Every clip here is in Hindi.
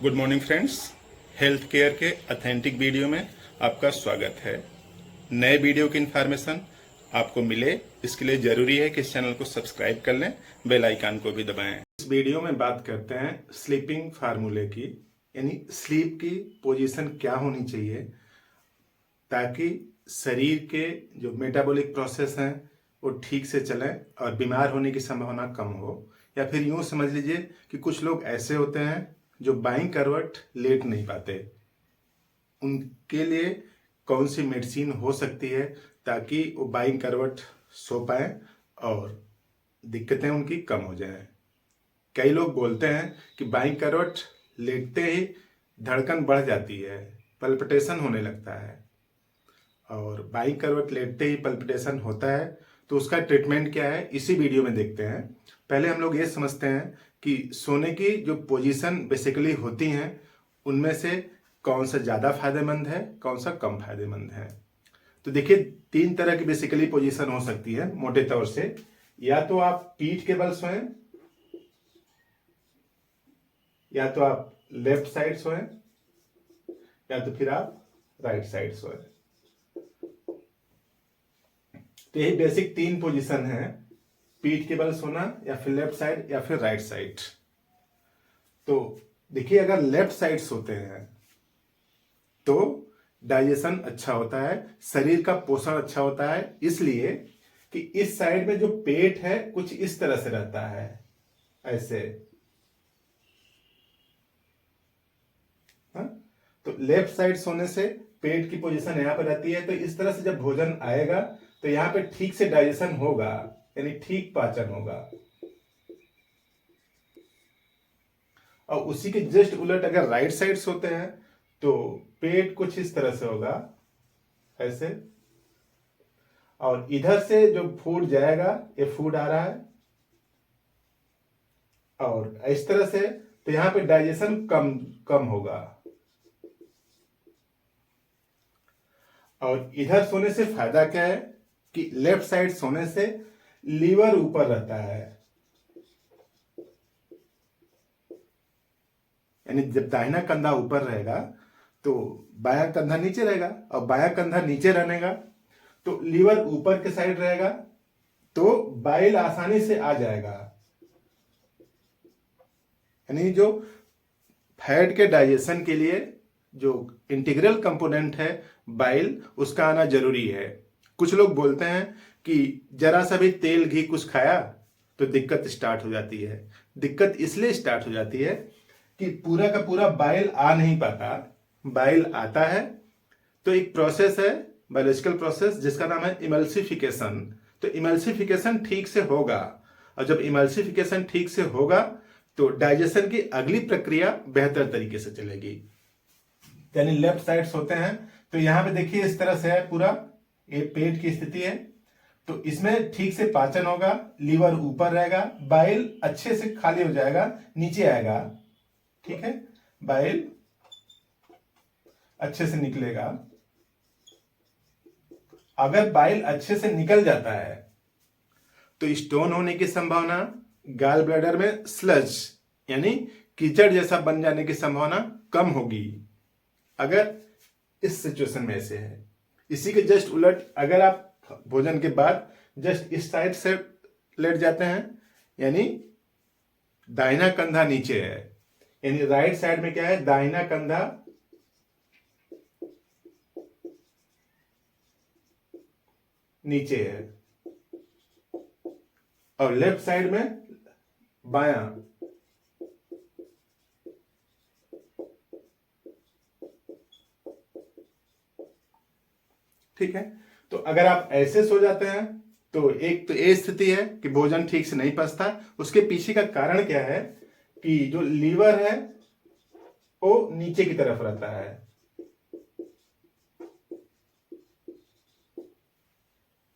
Good morning friends, health care के ऑथेंटिक वीडियो में आपका स्वागत है। नए वीडियो की इन्फॉर्मेशन आपको मिले, इसके लिए जरूरी है कि इस चैनल को सब्सक्राइब कर लें, बेल आइकन को भी दबाएं। इस वीडियो में बात करते हैं स्लीपिंग फार्मूले की, यानी स्लीप की पोजीशन क्या होनी चाहिए ताकि शरीर के जो मेटाबॉलिक प्रोसेस हैं वो ठीक से चलें और बीमार होने की संभावना कम हो। या फिर यूं समझ लीजिए कि कुछ लोग ऐसे होते हैं जो बाईं करवट लेट नहीं पाते, उनके लिए कौन सी मेडिसिन हो सकती है ताकि वो बाईं करवट सो पाए और दिक्कतें उनकी कम हो जाएं। कई लोग बोलते हैं कि बाईं करवट लेटते ही धड़कन बढ़ जाती है, पल्पिटेशन होने लगता है, और बाईं करवट लेटते ही पल्पिटेशन होता है तो उसका ट्रीटमेंट क्या है इसी वीडियो में देखते हैं। पहले हम लोग ये समझते हैं कि सोने की जो पोजीशन बेसिकली होती हैं उनमें से कौन सा ज़्यादा फायदेमंद है, कौन सा कम फायदेमंद है। तो देखिए, 3 तरह की बेसिकली पोजीशन हो सकती है मोटे तौर से। या तो आप पीठ के बल सोएं, या तो आप लेफ्ट साइड सोएं, या तो फिर आप राइट साइड सोएं। तो यही बेसिक 3 पोजीशन है, पीठ के बल सोना, या फिर लेफ्ट साइड, या फिर राइट साइड। तो देखिए, अगर लेफ्ट साइड सोते हैं तो डाइजेशन अच्छा होता है, शरीर का पोषण अच्छा होता है, इसलिए कि इस साइड में जो पेट है कुछ इस तरह से रहता है, ऐसे। हाँ? तो लेफ्ट साइड सोने से पेट की पोजीशन यहां पर रहती है, तो इस तरह से जब भोजन आएगा तो यहां पे ठीक से डाइजेशन होगा, यानी ठीक पाचन होगा। और उसी के जस्ट उलट अगर राइट साइड सोते हैं तो पेट कुछ इस तरह से होगा, ऐसे, और इधर से जो फूड जाएगा, ये फूड आ रहा है, और इस तरह से, तो यहां पे डाइजेशन कम कम होगा। और इधर सोने से फायदा क्या है कि लेफ्ट साइड सोने से लीवर ऊपर रहता है, यानी जब दाहिना कंधा ऊपर रहेगा तो बायां कंधा नीचे रहेगा, और बायां कंधा नीचे रहेगा तो लीवर ऊपर के साइड रहेगा, तो बाइल आसानी से आ जाएगा। यानी जो फैट के डाइजेशन के लिए जो इंटीग्रल कंपोनेंट है बाइल, उसका आना जरूरी है। कुछ लोग बोलते हैं कि जरा सा भी तेल घी कुछ खाया तो दिक्कत स्टार्ट हो जाती है। दिक्कत इसलिए स्टार्ट हो जाती है कि पूरा का पूरा बाइल आ नहीं पाता। बाइल आता है तो एक प्रोसेस है, बायोलॉजिकल प्रोसेस, जिसका नाम है इमल्सिफिकेशन। तो इमल्सिफिकेशन ठीक से होगा, और जब इमल्सिफिकेशन ठीक से होगा तो डाइजेशन की अगली प्रक्रिया बेहतर तरीके से चलेगी। यानी लेफ्ट साइड सोते हैं तो यहां पे देखिए इस तरह से है, पूरा ये पेट की स्थिति है, तो इसमें ठीक से पाचन होगा, लीवर ऊपर रहेगा, बाइल अच्छे से खाली हो जाएगा, नीचे आएगा, ठीक है, बाइल अच्छे से निकलेगा। अगर बाइल अच्छे से निकल जाता है तो स्टोन होने की संभावना, गॉल ब्लैडर में स्लज यानी कीचड़ जैसा बन जाने की संभावना कम होगी, अगर इस सिचुएशन में ऐसे है। इसी के जस्ट उलट अगर आप भोजन के बाद जस्ट इस साइड से लेट जाते हैं, यानी दाहिना कंधा नीचे है, यानी राइट साइड में क्या है, दाहिना कंधा नीचे है, और लेफ्ट साइड में बायां। ठीक है, तो अगर आप ऐसे सो जाते हैं तो एक तो ये स्थिति है कि भोजन ठीक से नहीं पचता। उसके पीछे का कारण क्या है कि जो लीवर है वो नीचे की तरफ रहता है,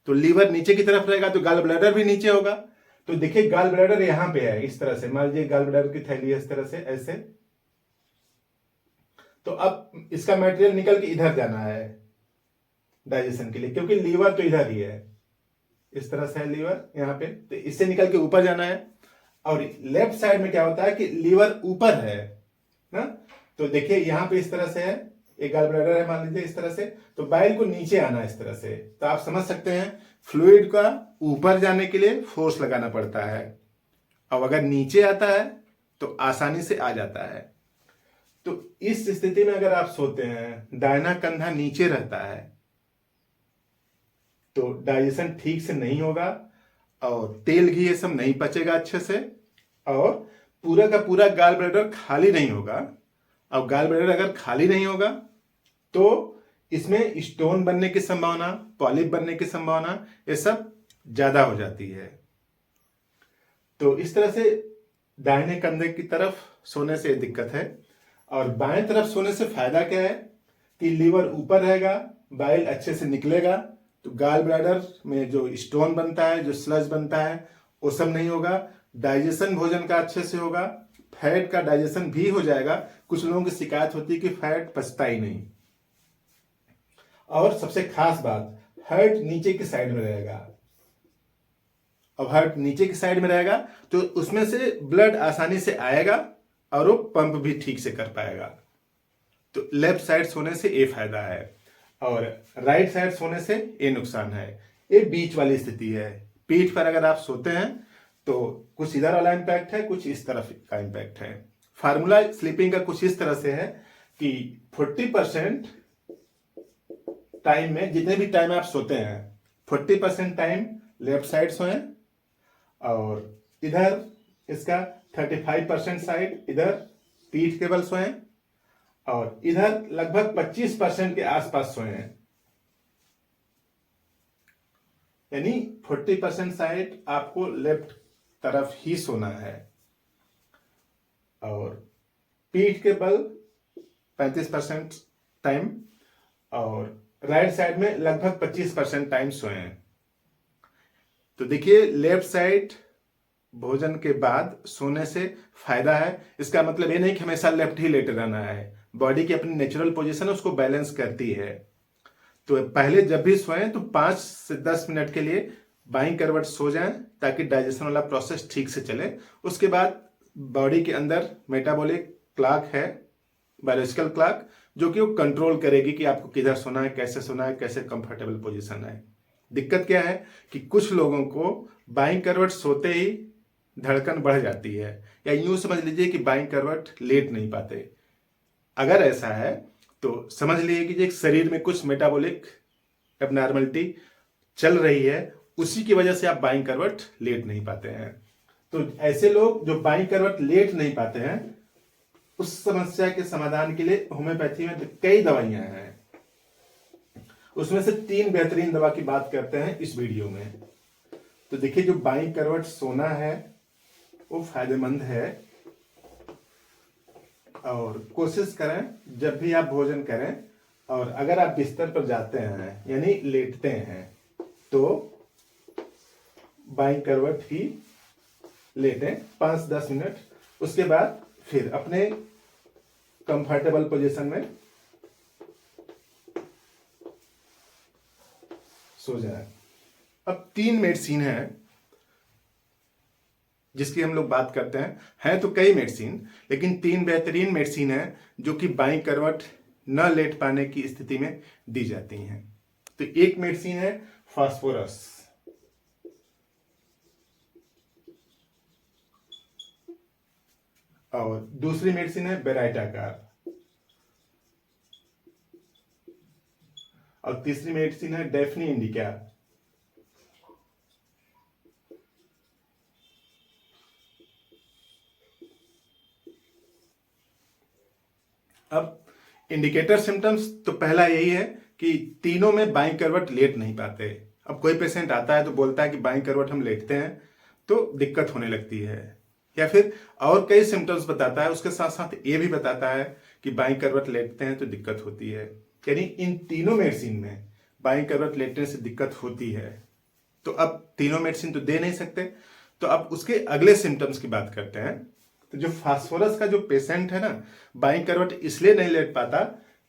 तो लीवर नीचे की तरफ रहेगा तो गॉल ब्लैडर भी नीचे होगा। तो देखिए, गॉल ब्लैडर यहां पे है, इस तरह से मान लीजिए गॉल ब्लैडर की थैली है इस तरह से, ऐसे। तो अब इसका मटेरियल निकल के इधर जाना है डाइजेशन के लिए, क्योंकि लीवर तो इधर ही है, इस तरह से है लीवर यहां पे, तो इससे निकल के ऊपर जाना है। और लेफ्ट साइड में क्या होता है कि लीवर ऊपर है ना, तो देखिए यहाँ पे इस तरह से है, एक गॉल ब्लैडर है मान लीजिए इस तरह से, तो बाइल को नीचे आना इस तरह से, तो आप समझ सकते हैं फ्लूइड का ऊपर जाने के लिए फोर्स लगाना पड़ता है। अब अगर नीचे आता है तो आसानी से आ जाता है। तो इस स्थिति में अगर आप सोते हैं, दाहिना कंधा नीचे रहता है, तो डाइजेशन ठीक से नहीं होगा और तेल घी ये सब नहीं पचेगा अच्छे से, और पूरा का पूरा गॉल ब्लैडर खाली नहीं होगा। अब गॉल ब्लैडर अगर खाली नहीं होगा तो इसमें स्टोन बनने की संभावना, पॉलिप बनने की संभावना, ये सब ज्यादा हो जाती है। तो इस तरह से दाहिने कंधे की तरफ सोने से दिक्कत है। और बाएं तरफ सोने से फायदा क्या है कि लीवर ऊपर रहेगा, बाइल अच्छे से निकलेगा, तो गॉल ब्लैडर में जो स्टोन बनता है, जो स्लज बनता है, वो सब नहीं होगा। डाइजेशन भोजन का अच्छे से होगा, फैट का डाइजेशन भी हो जाएगा। कुछ लोगों की शिकायत होती है कि फैट पचता ही नहीं। और सबसे खास बात, हार्ट नीचे की साइड में रहेगा। अब हार्ट नीचे की साइड में रहेगा तो उसमें से ब्लड आसानी से आएगा और वो पंप भी ठीक से कर पाएगा। तो लेफ्ट साइड सोने से ये फायदा है और राइट साइड सोने से ये नुकसान है। ये बीच वाली स्थिति है। पीठ पर अगर आप सोते हैं तो कुछ इधर वाला इंपैक्ट है, कुछ इस तरफ का इंपैक्ट है। फार्मूला स्लीपिंग का कुछ इस तरह से है कि 40% टाइम में, जितने भी टाइम आप सोते हैं, 40% टाइम लेफ्ट साइड सोएं और इधर इसका 35% साइड इधर पीठ के बल सोएं और इधर लगभग 25% के आसपास सोएं। यानी 40% साइड आपको लेफ्ट तरफ ही सोना है और पीठ के बल 35% टाइम और राइट साइड में लगभग 25% टाइम सोएं। तो देखिए लेफ्ट साइड भोजन के बाद सोने से फायदा है। इसका मतलब ये नहीं कि हमेशा लेफ्ट ही लेटे रहना है। बॉडी की अपनी नेचुरल पोजीशन उसको बैलेंस करती है। तो पहले जब भी सोएं तो 5 से 10 मिनट के लिए बाईं करवट सो जाएं ताकि डाइजेशन वाला प्रोसेस ठीक से चले। उसके बाद बॉडी के अंदर मेटाबॉलिक क्लॉक है, बायोलॉजिकल क्लॉक, जो कि वो कंट्रोल करेगी कि आपको किधर सोना है, कैसे कंफर्टेबल पोजीशन है। दिक्कत क्या है कि कुछ लोगों को बाईं करवट सोते ही धड़कन बढ़ जाती है, या यूं समझ लीजिए कि बाईं करवट लेट नहीं पाते। अगर ऐसा है तो समझ लीजिए कि एक शरीर में कुछ मेटाबॉलिक एबनॉर्मलिटी चल रही है, उसी की वजह से आप बाईं करवट लेट नहीं पाते हैं। तो ऐसे लोग जो बाईं करवट लेट नहीं पाते हैं, उस समस्या के समाधान के लिए होम्योपैथी में कई दवाइयां हैं। उसमें से 3 बेहतरीन दवा की बात करते हैं इस वीडियो में। तो देखिए जो बाईं करवट सोना है वो फायदेमंद है और कोशिश करें जब भी आप भोजन करें और अगर आप बिस्तर पर जाते हैं यानी लेटते हैं तो बाईं करवट ही लेटें 5-10 मिनट। उसके बाद फिर अपने कंफर्टेबल पोजीशन में सो जाए। अब 3 मेडिसिन है जिसकी हम लोग बात करते हैं तो कई मेडिसिन, लेकिन 3 बेहतरीन मेडिसिन है जो कि बाईं करवट न लेट पाने की स्थिति में दी जाती हैं। तो एक मेडिसिन है फास्फोरस, और दूसरी मेडिसिन है बेराइटाकार, और तीसरी मेडिसिन है डेफनी इंडिका। अब इंडिकेटर सिम्टम्स तो पहला यही है कि तीनों में बाईं करवट लेट नहीं पाते। अब कोई पेशेंट आता है तो बोलता है कि बाईं करवट हम लेटते हैं तो दिक्कत होने लगती है, या फिर और कई सिम्टम्स बताता है, उसके साथ साथ ये भी बताता है कि बाईं करवट लेटते हैं तो दिक्कत होती है। यानी इन तीनों मेडिसिन में बाईं करवट लेटने से दिक्कत होती है। तो अब तीनों मेडिसिन तो दे नहीं सकते, तो अब उसके अगले सिम्टम्स की बात करते हैं। तो जो फास्फोरस का जो पेशेंट है ना, बाईं करवट इसलिए नहीं लेट पाता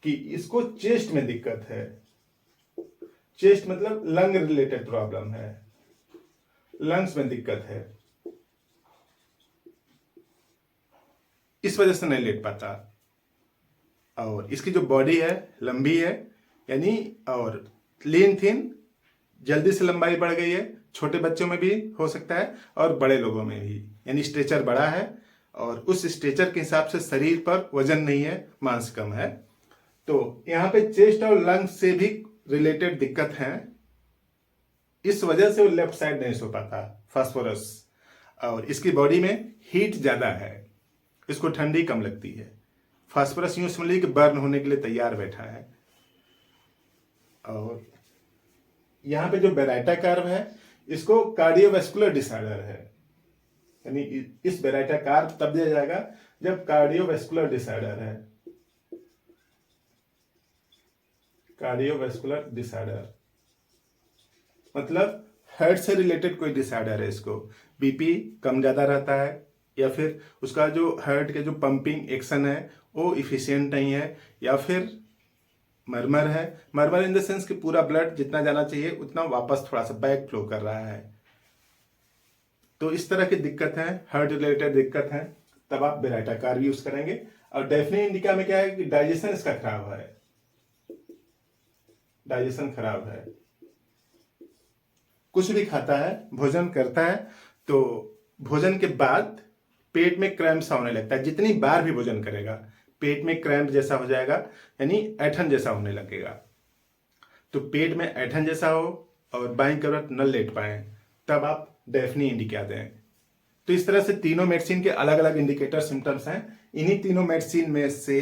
कि इसको चेस्ट में दिक्कत है। चेस्ट मतलब लंग रिलेटेड प्रॉब्लम है, लंग्स में दिक्कत है, इस वजह से नहीं लेट पाता। और इसकी जो बॉडी है लंबी है, यानी और लीन थिन, जल्दी से लंबाई बढ़ गई है। छोटे बच्चों में भी हो सकता है और बड़े लोगों में भी, यानी स्ट्रेचर बड़ा है और उस स्ट्रेचर के हिसाब से शरीर पर वजन नहीं है, मांस कम है। तो यहाँ पे चेस्ट और लंग्स से भी रिलेटेड दिक्कत है, इस वजह से वो लेफ्ट साइड नहीं सो पाता फास्फोरस। और इसकी बॉडी में हीट ज्यादा है, इसको ठंडी कम लगती है। फास्फोरस यूं समझिए कि बर्न होने के लिए तैयार बैठा है। और यहाँ पे जो बेराइटा कर्व है, इसको कार्डियोवैस्कुलर डिसऑर्डर है, यानी इस बेराइटा कर्व तब दिया जाएगा जब कार्डियोवैस्कुलर डिसऑर्डर है। कार्डियोवैस्कुलर डिसऑर्डर मतलब हार्ट से रिलेटेड कोई डिसऑर्डर है। इसको बीपी कम ज्यादा रहता है, या फिर उसका जो हार्ट के जो पंपिंग एक्शन है वो इफिशियंट नहीं है, या फिर मरमर है। मरमर इन द सेंस कि पूरा ब्लड जितना जाना चाहिए उतना वापस थोड़ा सा बैक फ्लो कर रहा है। तो इस तरह की दिक्कत है, हार्ट रिलेटेड दिक्कत है, तब आप बेराइटा कार्ब यूज करेंगे। और डेफनी इंडिका में क्या है कि डाइजेशन इसका खराब है, डाइजेशन खराब है। कुछ भी खाता है, भोजन करता है, तो भोजन के बाद पेट में क्रैम्प सा होने लगता है। जितनी बार भी भोजन करेगा पेट में क्रैम्प जैसा हो जाएगा, यानी ऐठन जैसा होने लगेगा। तो पेट में ऐठन जैसा हो और बाईं करवट न लेट पाए, तब आप डेफनी इंडिका दें। तो इस तरह से तीनों मेडिसिन के अलग अलग इंडिकेटर सिम्टम्स हैं। इन्हीं तीनों मेडिसिन में से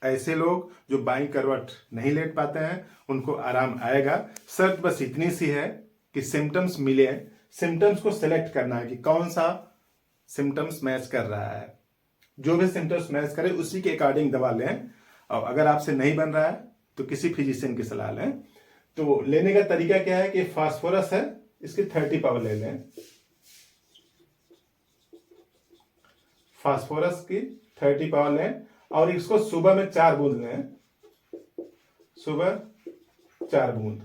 ऐसे लोग जो बाईं करवट नहीं लेट पाते हैं उनको आराम आएगा। शर्त बस इतनी सी है कि सिम्टम्स मिले, सिम्टम्स को सिलेक्ट करना है कि कौन सा सिम्टम्स मैच कर रहा है। जो भी सिम्टम्स मैच करे उसी के अकॉर्डिंग दवा लें, और अगर आपसे नहीं बन रहा है तो किसी फिजिशियन की सलाह लें। तो लेने का तरीका क्या है कि फास्फोरस है, इसकी 30 पावर ले लें। फास्फोरस की 30 पावर लें और इसको सुबह में 4 बूंद लें, सुबह 4 बूंद,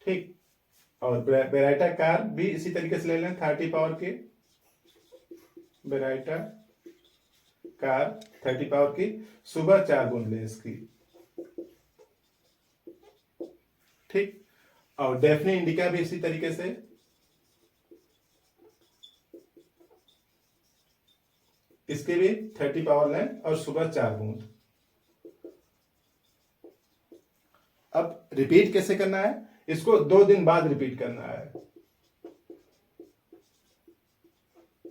ठीक। और बेराइटा कार्ब भी इसी तरीके से ले लें, 30 पावर के बेराइटा कार्ब 30 पावर की, सुबह 4 बूंद लें इसकी, ठीक। और डेफनी इंडिका भी इसी तरीके से, इसके भी 30 पावर लें और सुबह 4 बूंद। अब रिपीट कैसे करना है, इसको 2 दिन बाद रिपीट करना है,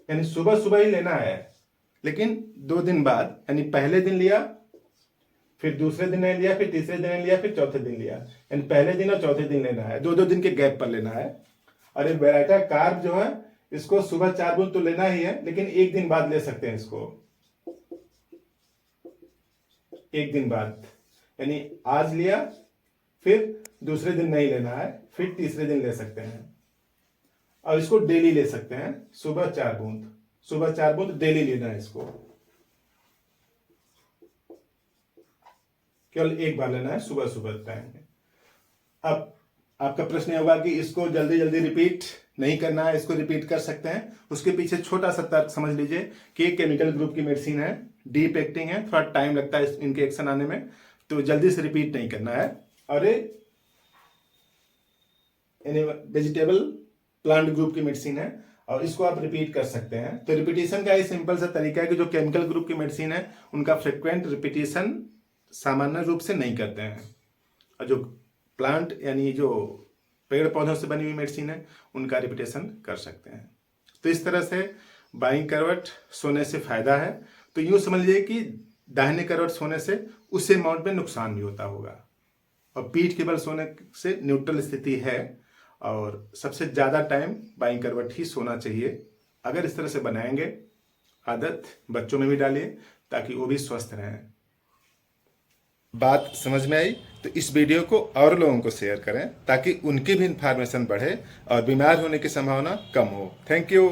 यानी सुबह सुबह ही लेना है, लेकिन 2 दिन बाद, यानी पहले दिन लिया, फिर दूसरे दिन नहीं लिया, फिर तीसरे दिन नहीं लिया, फिर चौथे दिन लिया, यानी पहले दिन और चौथे दिन लेना है, 2-2 दिन के गैप पर लेना है। और ये बेराइटा कार्ब जो है इसको सुबह 4 बूंद तो लेना ही है, लेकिन 1 दिन बाद ले सकते हैं इसको, 1 दिन बाद, यानी आज लिया फिर दूसरे दिन नहीं लेना है, फिर तीसरे दिन ले सकते हैं। और इसको डेली ले सकते हैं, सुबह 4 बूंद, सुबह 4 बूंद डेली लेना है इसको, केवल एक बार लेना है सुबह सुबह टाइम में। अब आपका प्रश्न होगा कि इसको जल्दी जल्दी रिपीट नहीं करना है, इसको रिपीट कर सकते हैं। उसके पीछे छोटा सा तर्क समझ लीजिए कि एक केमिकल ग्रुप की मेडिसिन है, डीप एक्टिंग है, थोड़ा टाइम लगता है इनके एक्शन आने में, तो जल्दी से रिपीट नहीं करना है। और वेजिटेबल प्लांट ग्रुप की मेडिसिन है और इसको आप रिपीट कर सकते हैं। तो रिपीटिशन का ये सिंपल सा तरीका है कि जो केमिकल ग्रुप की मेडिसिन है उनका फ्रिक्वेंट रिपीटिशन सामान्य रूप से नहीं करते हैं, और जो प्लांट यानी जो पेड़ पौधों से बनी हुई मेडिसिन है उनका रिपीटेशन कर सकते हैं। तो इस तरह से बाईं करवट सोने से फायदा है। तो यूं समझ लीजिए कि दाहिने करवट सोने से उस अमाउंट में नुकसान भी होता होगा, और पीठ के बल सोने से न्यूट्रल स्थिति है, और सबसे ज्यादा टाइम बाईं करवट ही सोना चाहिए। अगर इस तरह से बनाएंगे आदत, बच्चों में भी डालिए ताकि वो भी स्वस्थ रहें। बात समझ में आई तो इस वीडियो को और लोगों को शेयर करें ताकि उनकी भी इंफॉर्मेशन बढ़े और बीमार होने की संभावना कम हो। Thank you.